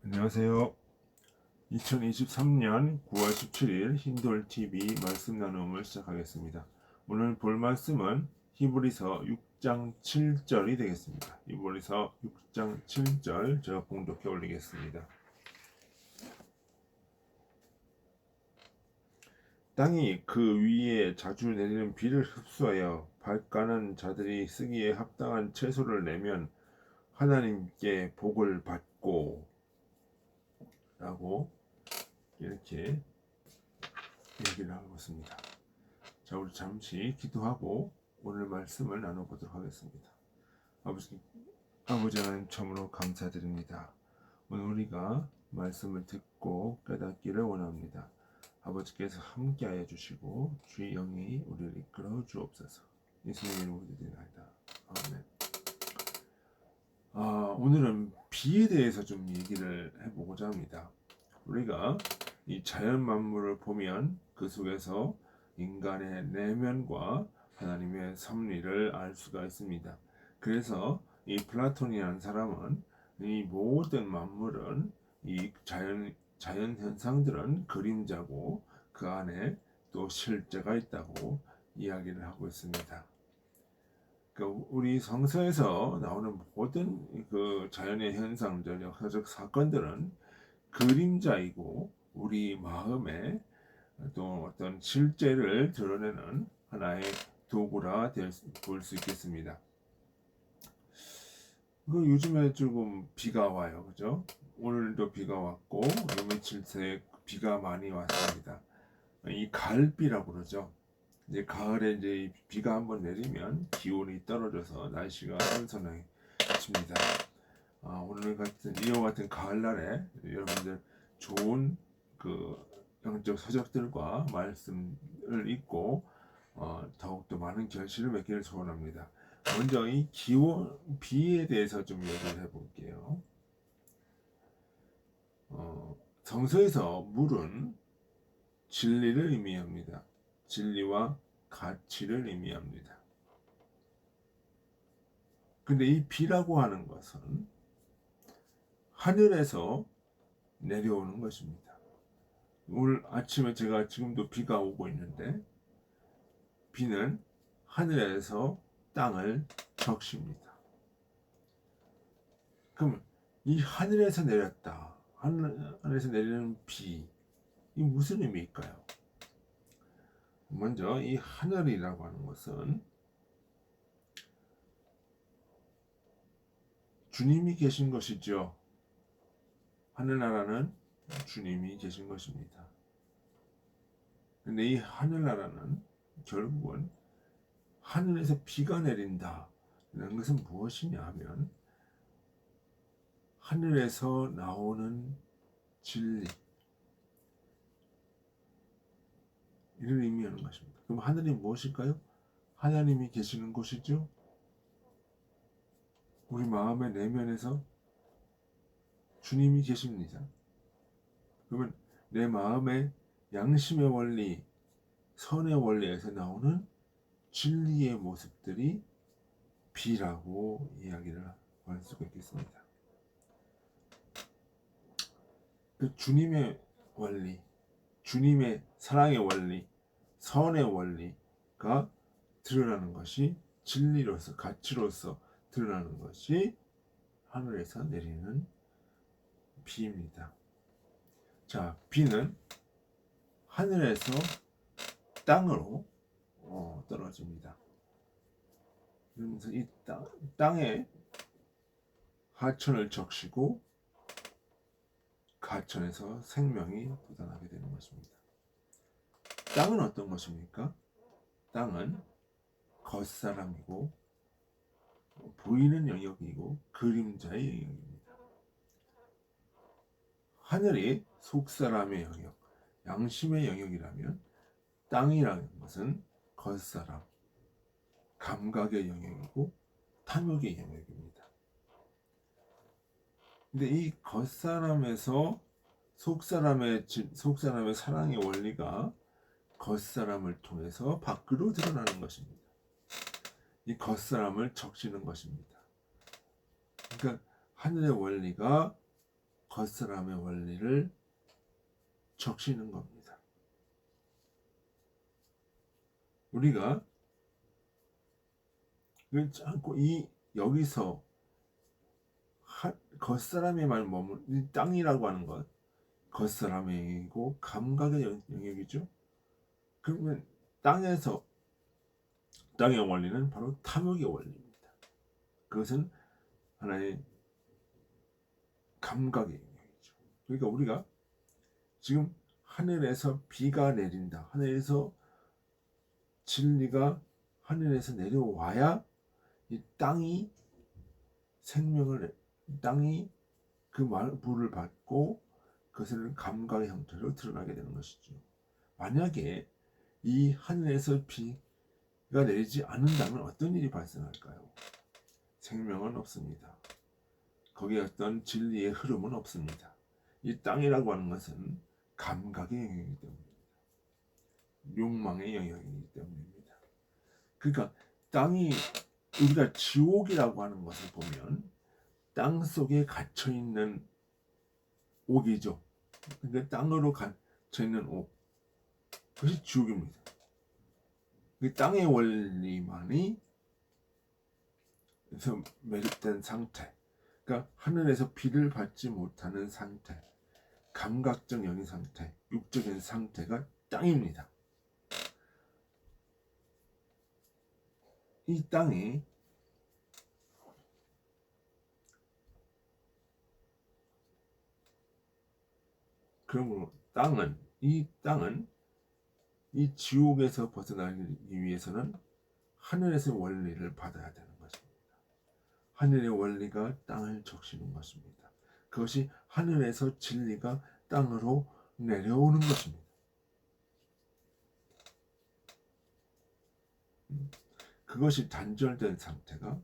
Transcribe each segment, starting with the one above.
안녕하세요. 2023년 9월 17일 힌돌TV 말씀 나눔을 시작하겠습니다. 오늘 볼 말씀은 히브리서 6장 7절이 되겠습니다. 히브리서 6장 7절 제가 봉독해 올리겠습니다. 땅이 그 위에 자주 내리는 비를 흡수하여 발가는 자들이 쓰기에 합당한 채소를 내면 하나님께 복을 받고 라고 이렇게 얘기를 하고 있습니다. 자, 우리 잠시 기도하고 오늘 말씀을 나눠보도록 하겠습니다. 아버지 하나님 참으로 감사드립니다. 오늘 우리가 말씀을 듣고 깨닫기를 원합니다. 아버지께서 함께하여 주시고 주의 영이 우리를 이끌어 주옵소서. 예수님의 이름으로 기도드립니다. 아멘. 오늘은 비에 대해서 좀 얘기를 해보고자 합니다. 우리가 이 자연 만물을 보면 그 속에서 인간의 내면과 하나님의 섭리를 알 수가 있습니다. 그래서 이 플라톤이라는 사람은 이 모든 만물은 이 자연 현상들은 그림자고 그 안에 또 실제가 있다고 이야기를 하고 있습니다. 우리 성서에서 나오는 모든 그 자연의 현상들, 역사적 사건들은 그림자이고 우리 마음에 또 어떤 실제를 드러내는 하나의 도구라 볼 수 있겠습니다. 요즘에 조금 비가 와요, 그죠? 오늘도 비가 왔고 요 며칠 새 비가 많이 왔습니다. 이 가을비라고 그러죠. 이제 가을에 이제 비가 한번 내리면 기온이 떨어져서 날씨가 선선해집니다. 오늘 같은 이와 같은 가을날에 여러분들 좋은 그 영적 서적들과 말씀을 읽고 더욱더 많은 결실을 맺기를 소원합니다. 먼저 이 기온 비에 대해서 좀 얘기를 해볼게요. 성서에서 물은 진리를 의미합니다. 진리와 가치를 의미합니다. 근데 이 비라고 하는 것은 하늘에서 내려오는 것입니다. 오늘 아침에 제가 지금도 비가 오고 있는데 비는 하늘에서 땅을 적십니다. 그럼 이 하늘에서 내렸다. 하늘에서 내리는 비, 이 무슨 의미일까요? 먼저 이 하늘이라고 하는 것은 주님이 계신 것이죠. 하늘나라는 주님이 계신 것입니다. 근데 이 하늘나라는 결국은 하늘에서 비가 내린다. 이런 것은 무엇이냐 하면 하늘에서 나오는 진리, 이를 의미하는 것입니다. 그럼 하늘이 무엇일까요? 하나님이 계시는 곳이죠. 우리 마음의 내면에서 주님이 계십니다. 그러면 내 마음의 양심의 원리, 선의 원리에서 나오는 진리의 모습들이 비라고 이야기를 할 수가 있겠습니다. 그 주님의 원리, 주님의 사랑의 원리, 선의 원리가 드러나는 것이 진리로서, 가치로서 드러나는 것이 하늘에서 내리는 비입니다. 자, 비는 하늘에서 땅으로 떨어집니다. 그러면서 이 땅에 하천을 적시고 가천에서 생명이 돋아나게 되는 것입니다. 땅은 어떤 것입니까? 땅은 겉사람이고 보이는 영역이고 그림자의 영역입니다. 하늘이 속사람의 영역, 양심의 영역이라면 땅이라는 것은 겉사람, 감각의 영역이고 탐욕의 영역입니다. 근데 이 겉사람에서 속사람의 사랑의 원리가 겉사람을 통해서 밖으로 드러나는 것입니다. 이 겉사람을 적시는 것입니다. 그러니까 하늘의 원리가 겉사람의 원리를 적시는 겁니다. 우리가 여기서 겉사람의 말 이 땅이라고 하는 것, 겉사람이고 감각의 영역이죠. 그러면 땅의 원리는 바로 탐욕의 원리입니다. 그것은 하나의 감각의 영역이죠. 그러니까 우리가 지금 하늘에서 비가 내린다. 하늘에서 진리가 하늘에서 내려와야 이 땅이 그 물을 받고 그것을 감각의 형태로 드러나게 되는 것이죠. 만약에 이 하늘에서 비가 내리지 않는다면 어떤 일이 발생할까요? 생명은 없습니다. 거기에 어떤 진리의 흐름은 없습니다. 이 땅이라고 하는 것은 감각의 영역이기 때문입니다. 욕망의 영역이기 때문입니다. 그러니까 우리가 지옥이라고 하는 것을 보면 땅 속에 갇혀 있는 옥이죠. 근데 땅으로 갇혀 있는 옥, 그것이 지옥입니다. 그 땅의 원리만이 매립된 상태, 그러니까 하늘에서 비를 받지 못하는 상태, 감각적 영의 상태, 육적인 상태가 땅입니다. 이 땅이 그러므로 이 땅은 이 지옥에서 벗어나기 위해서는 하늘에서 원리를 받아야 되는 것입니다. 하늘의 원리가 땅을 적시는 것입니다. 그것이 하늘에서 진리가 땅으로 내려오는 것입니다. 그것이 단절된 상태가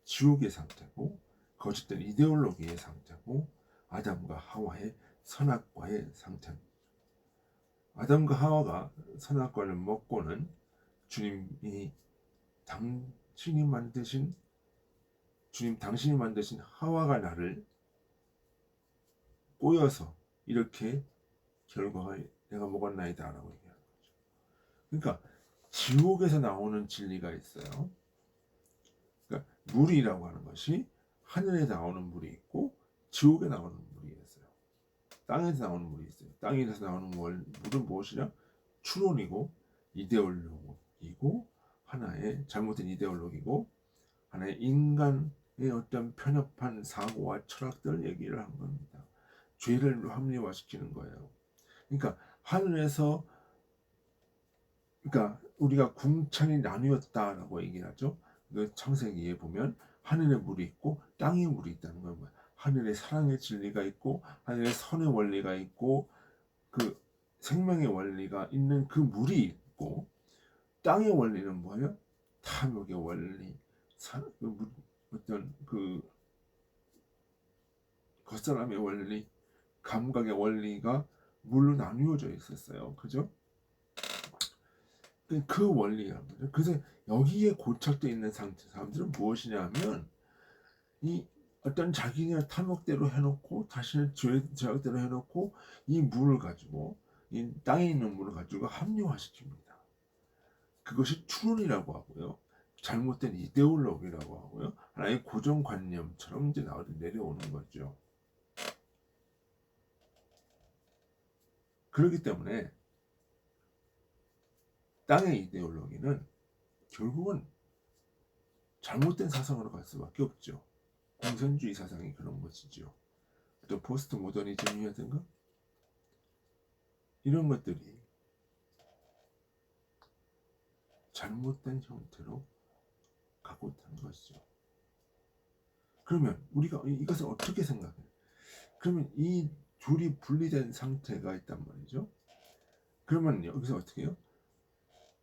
지옥의 상태고, 거짓된 이데올로기의 상태고, 아담과 하와의 선악과의 상태입니다. 아담과 하와가 선악과를 먹고는 주님이 당신이 만드신 하와가 나를 꼬여서 이렇게 결과가 내가 먹었나이다 라고 얘기하는 거죠. 그러니까 지옥에서 나오는 진리가 있어요. 그러니까 물이라고 하는 것이 하늘에 나오는 물이 있고 지옥에 나오는 물이 있어요. 땅에서 나오는 물이 있어요. 땅에서 나오는 물은 무엇이냐? 추론이고 이데올로기고, 하나의 잘못된 이데올로기고, 하나의 인간의 어떤 편협한 사고와 철학들 얘기를 한 겁니다. 죄를 합리화시키는 거예요. 그러니까 하늘에서, 그러니까 우리가 궁창이 나뉘었다라고 얘기를 하죠. 그 창세기에 보면 하늘에 물이 있고 땅에 물이 있다는 거예요. 하늘에 사랑의 진리가 있고 하늘에 선의 원리가 있고 그 생명의 원리가 있는 그 물이 있고, 땅의 원리는 뭐예요? 탐욕의 원리, 어떤 그 겉사람의 원리, 감각의 원리가 물로 나뉘어져 있었어요. 그죠? 그 원리라는 거죠. 그래서 여기에 고착되어 있는 사람들은 무엇이냐 하면, 이 어떤 자기가 탐욕대로 해놓고 자신의 죄악대로 해놓고 이 물을 가지고, 이 땅에 있는 물을 가지고 합리화시킵니다. 그것이 추론이라고 하고요. 잘못된 이데올로기라고 하고요. 하나의 고정관념처럼 이제 내려오는 거죠. 그렇기 때문에 땅의 이데올로기는 결국은 잘못된 사상으로 갈 수밖에 없죠. 공산주의 사상이 그런 것이죠. 또 포스트 모더니즘이라든가 이런 것들이 잘못된 형태로 갖고 있다는 것이죠. 그러면 우리가 이것을 어떻게 생각해요? 그러면 이 둘이 분리된 상태가 있단 말이죠. 그러면 여기서 어떻게 해요?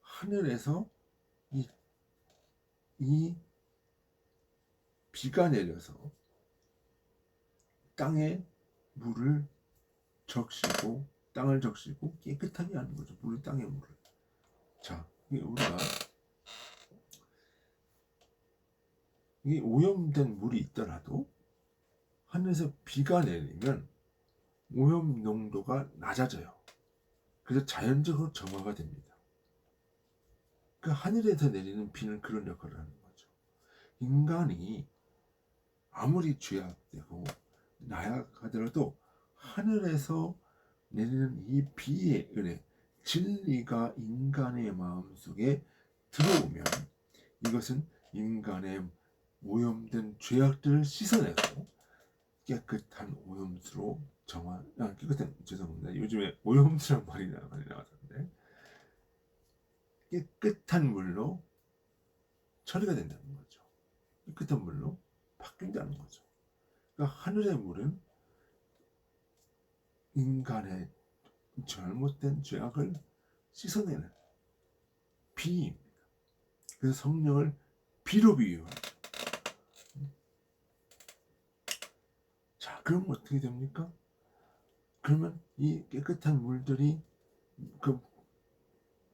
하늘에서 이 비가 내려서 땅에 물을 적시고, 땅을 적시고 깨끗하게 하는 거죠. 물을, 땅의 물을. 자, 우리가 이 오염된 물이 있더라도 하늘에서 비가 내리면 오염 농도가 낮아져요. 그래서 자연적으로 정화가 됩니다. 그 하늘에서 내리는 비는 그런 역할을 하는 거죠. 인간이 아무리 죄악되고 나약하더라도 하늘에서 내리는 이 비의 은혜, 진리가 인간의 마음속에 들어오면 이것은 인간의 오염된 죄악들을 씻어내고 깨끗한 오염수로 깨끗한, 죄송합니다. 요즘에 오염수란 말이 많이 나왔는데 깨끗한 물로 처리가 된다는 거죠. 깨끗한 물로 바뀐다는 거죠. 그러니까 하늘의 물은 인간의 잘못된 죄악을 씻어내는 비입니다. 그래서 성령을 비로 비유하죠. 자, 그럼 어떻게 됩니까? 그러면 이 깨끗한 물들이, 그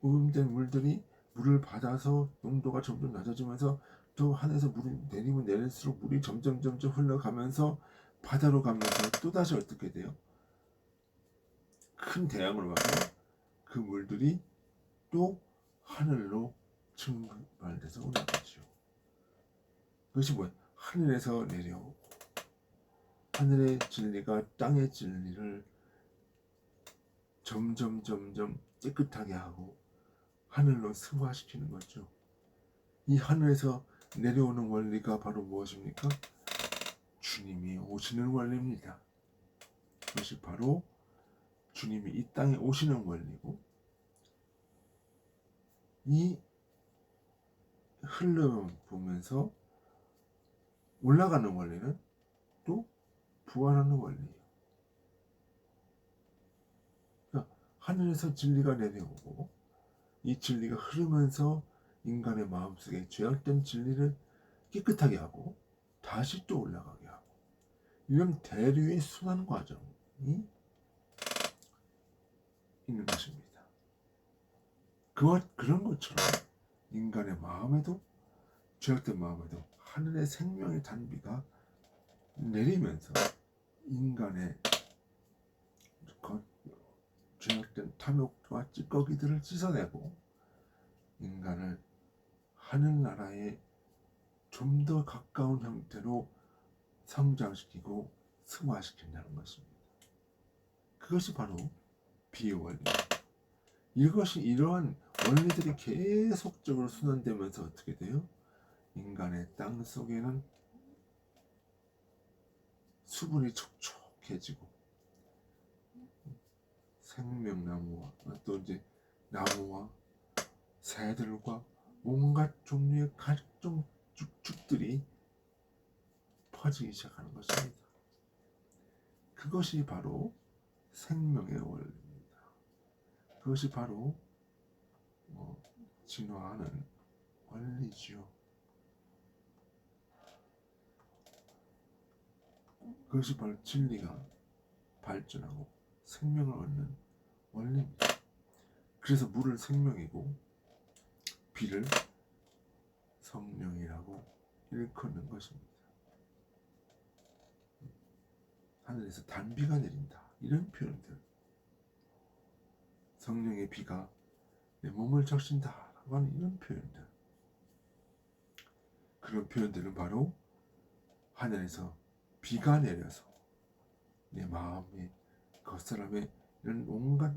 오염된 물들이 물을 받아서 농도가 점점 낮아지면서 또 하늘에서 물이 내리면 내릴수록 물이 점점 흘러가면서 바다로 가면서 또다시 어떻게 돼요? 큰 대양으로 가서 그 물들이 또 하늘로 증발돼서 올라가죠. 그것이 뭐예요? 하늘에서 내려오고 하늘의 진리가 땅의 진리를 점점 깨끗하게 하고 하늘로 승화시키는 거죠. 이 하늘에서 내려오는 원리가 바로 무엇입니까? 주님이 오시는 원리입니다. 그것이 바로 주님이 이 땅에 오시는 원리고, 이 흘러보면서 올라가는 원리는 또 부활하는 원리예요. 그러니까 하늘에서 진리가 내려오고 이 진리가 흐르면서 인간의 마음속에 죄악된 진리를 깨끗하게 하고 다시 또 올라가게 하고, 이런 대류의 순환 과정이 있는 것입니다. 그런 것처럼 인간의 마음에도, 죄악된 마음에도 하늘의 생명의 단비가 내리면서 인간의 죄악된 탐욕과 찌꺼기들을 씻어내고 인간을 하늘나라에 좀 더 가까운 형태로 성장시키고 승화시킨다는 것입니다. 그것이 바로 비의 원리입니다. 이러한 원리들이 계속적으로 순환되면서 어떻게 돼요? 인간의 땅 속에는 수분이 촉촉해지고 생명나무와 또 이제 나무와 새들과 온갖 종류의 각종 쭉쭉들이 퍼지기 시작하는 것입니다. 그것이 바로 생명의 원리입니다. 그것이 바로 진화하는 원리지요. 그것이 바로 진리가 발전하고 생명을 얻는 원리입니다. 그래서 물을 생명이고 비를 성령이라고 일컫는 것입니다. 하늘에서 단비가 내린다, 이런 표현들, 성령의 비가 내 몸을 적신다 라고 하는 이런 표현들, 그런 표현들은 바로 하늘에서 비가 내려서 내 마음에, 겉사람의 이런 온갖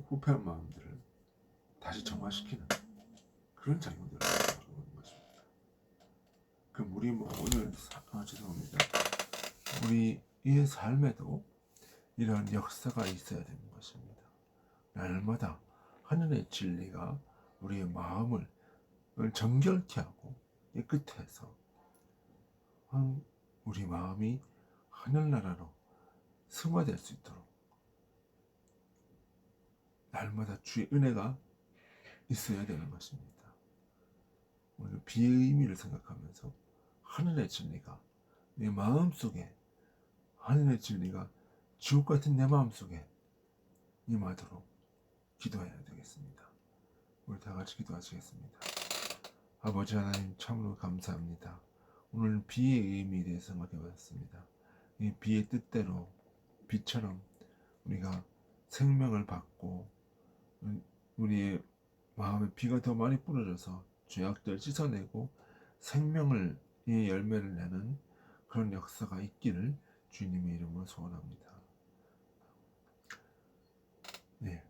후패한 마음들을 다시 정화시키는 그런 작용들을 하고 있는 것입니다. 그럼 우리 오늘 죄송합니다. 우리의 삶에도 이러한 역사가 있어야 되는 것입니다. 날마다 하늘의 진리가 우리의 마음을 정결케 하고 깨끗해서 우리 마음이 하늘나라로 승화될 수 있도록 날마다 주의 은혜가 있어야 되는 것입니다. 오늘 비의 의미를 생각하면서 하늘의 진리가 내 마음속에, 하늘의 진리가 지옥 같은 내 마음속에 임하도록 기도해야 되겠습니다. 우리 다 같이 기도하시겠습니다. 아버지 하나님, 참으로 감사합니다. 오늘 비의 의미에 대해서 생각해 봤습니다. 이 비의 뜻대로 비처럼 우리가 생명을 받고 우리의 마음에 비가 더 많이 뿌려져서 죄악들 씻어내고 생명을 이 열매를 내는 그런 역사가 있기를 주님의 이름으로 소원합니다. 네,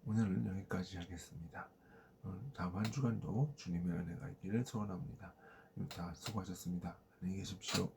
오늘은 여기까지 하겠습니다. 다음 한 주간도 주님의 은혜가 있기를 소원합니다. 다 수고하셨습니다. 안녕히 계십시오.